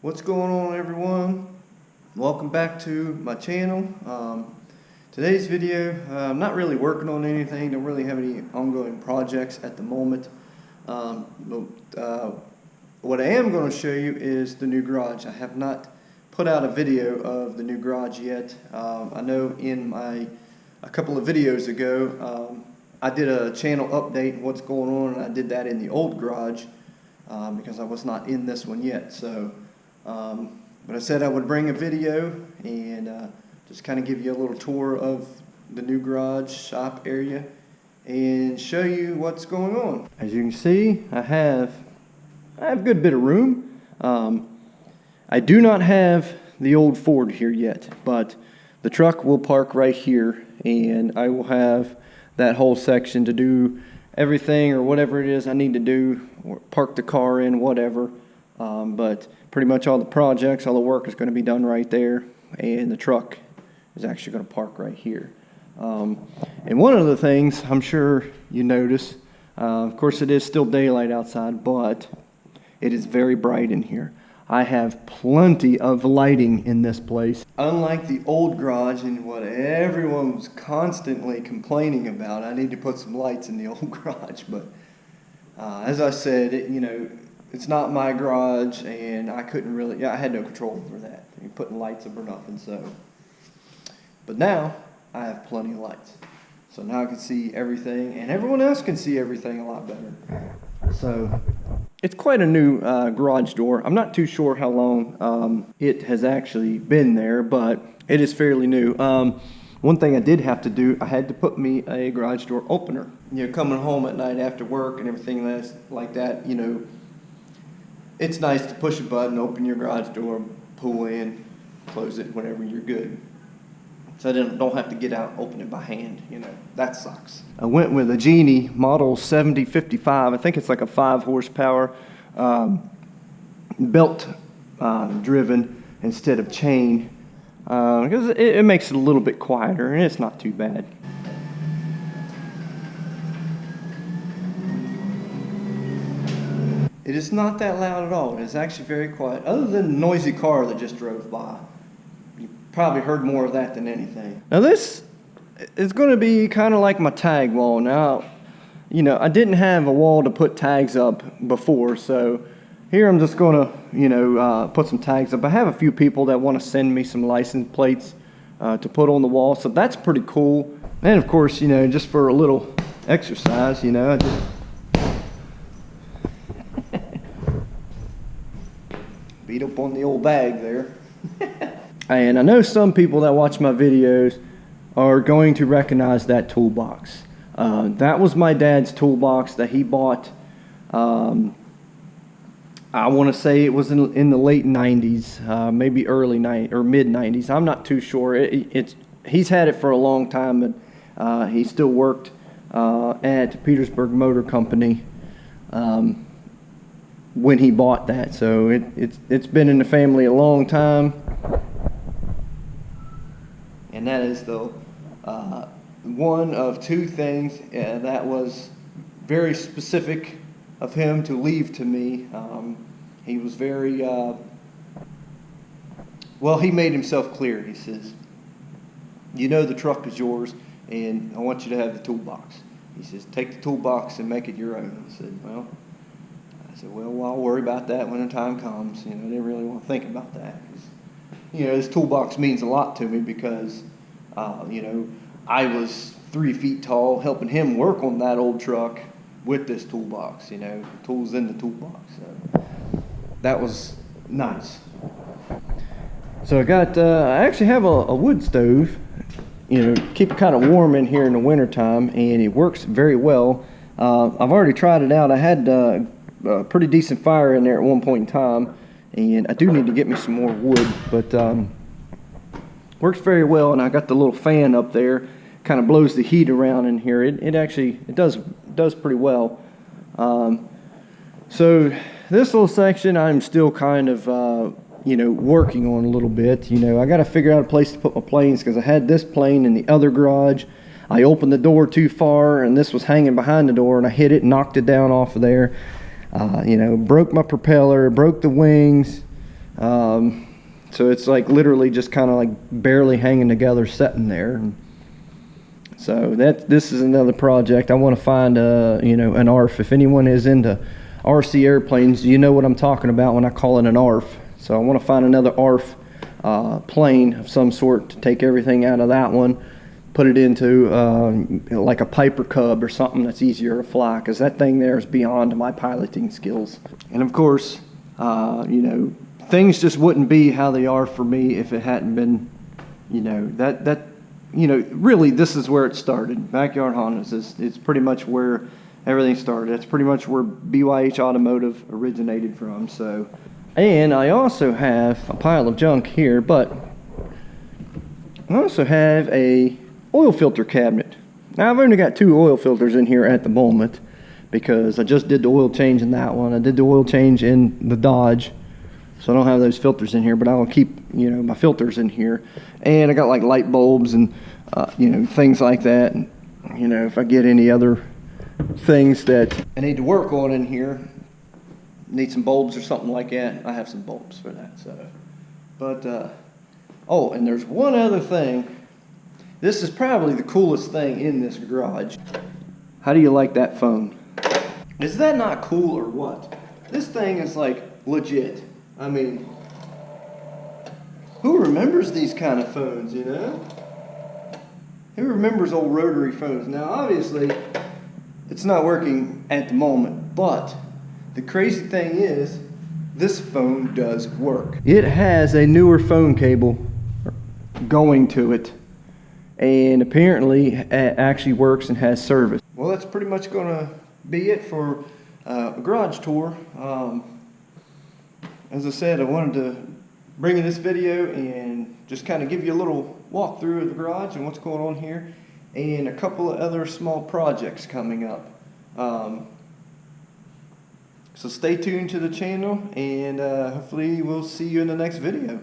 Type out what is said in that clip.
What's going on, everyone? Welcome back to my channel. Today's video, I'm not really working on anything, don't really have any ongoing projects at the moment. What I am going to show you is the new garage. I have not put out a video of the new garage yet. I know in a couple of videos ago, I did a channel update on what's going on, and I did that in the old garage because I was not in this one yet. So. But I said I would bring a video and just kind of give you a little tour of the new garage shop area and show you what's going on. As you can see, I have a good bit of room. I do not have the old Ford here yet, but the truck will park right here, and I will have that whole section to do everything or whatever it is I need to do, or park the car in, whatever. But pretty much all the projects, all the work is going to be done right there, and the truck is actually going to park right here. And one of the things I'm sure you notice, of course it is still daylight outside, but it is very bright in here. I have plenty of lighting in this place. Unlike the old garage and what everyone was constantly complaining about, I need to put some lights in the old garage, but as I said, it's not my garage, and I couldn't really, I had no control over that. You're putting lights up or nothing, so. But now, I have plenty of lights. So now I can see everything, and everyone else can see everything a lot better. So, it's quite a new garage door. I'm not too sure how long it has actually been there, but it is fairly new. One thing I did have to do, I had to put me a garage door opener. Coming home at night after work and everything like that, it's nice to push a button, open your garage door, pull in, close it whenever you're good. So I don't have to get out and open it by hand, that sucks. I went with a Genie model 7055. I think it's like a 5 horsepower belt driven instead of chain, because it makes it a little bit quieter, and it's not too bad. It is not that loud at all. It is actually very quiet, other than the noisy car that just drove by. You probably heard more of that than anything. Now this is going to be kind of like my tag wall. Now, I didn't have a wall to put tags up before, so here I'm just going to, put some tags up. I have a few people that want to send me some license plates to put on the wall, so that's pretty cool. And of course, just for a little exercise, I just beat up on the old bag there. And I know some people that watch my videos are going to recognize that toolbox. That was my dad's toolbox that he bought. I want to say it was in the late 90s, maybe early or mid 90s. I'm not too sure. He's had it for a long time, but he still worked at Petersburg Motor Company when he bought that, so it's been in the family a long time, and that is the one of two things that was very specific of him to leave to me. He was very well, he made himself clear. He says, the truck is yours, and I want you to have the toolbox. He says, take the toolbox and make it your own. I said, I said, well, I'll worry about that when the time comes. I didn't really want to think about that. This toolbox means a lot to me because, I was 3 feet tall helping him work on that old truck with this toolbox, tools in the toolbox. So that was nice. So I actually have a wood stove, keep it kind of warm in here in the wintertime, and it works very well. I've already tried it out. I had a pretty decent fire in there at one point in time, and I do need to get me some more wood, but works very well. And I got the little fan up there, kind of blows the heat around in here. It actually does pretty well. So this little section I'm still kind of working on a little bit. I got to figure out a place to put my planes, because I had this plane in the other garage. I opened the door too far, and this was hanging behind the door, and I hit it, knocked it down off of there. Broke my propeller, broke the wings, So it's like literally just kind of like barely hanging together, sitting there. And so this is another project. I want to find you know, an ARF. If anyone is into RC airplanes, you know what I'm talking about when I call it an ARF. So I want to find another ARF plane of some sort to take everything out of that one, put it into like a Piper Cub or something that's easier to fly, because that thing there is beyond my piloting skills. And of course, you know, things just wouldn't be how they are for me if it hadn't been, you know, you know, really this is where it started. Backyard Hondas is pretty much where everything started. That's pretty much where BYH Automotive originated from. So, and I also have a pile of junk here, but I also have a oil filter cabinet. Now I've only got 2 oil filters in here at the moment because I just did the oil change in that one. I did the oil change in the Dodge, so I don't have those filters in here, but I will keep, you know, my filters in here. And I got like light bulbs and you know, things like that. And, you know, if I get any other things that I need to work on in here, need some bulbs or something like that, I have some bulbs for that. So, but oh, and there's one other thing. This is probably the coolest thing in this garage. How do you like that phone? Is that not cool or what? This thing is like legit. I mean, who remembers these kind of phones, you know? Who remembers old rotary phones? Now, obviously, it's not working at the moment, but the crazy thing is, this phone does work. It has a newer phone cable going to it, and apparently it actually works and has service. Well, that's pretty much going to be it for a garage tour. As I said, I wanted to bring you this video and just kind of give you a little walkthrough of the garage and what's going on here, and a couple of other small projects coming up. So stay tuned to the channel, and hopefully we'll see you in the next video.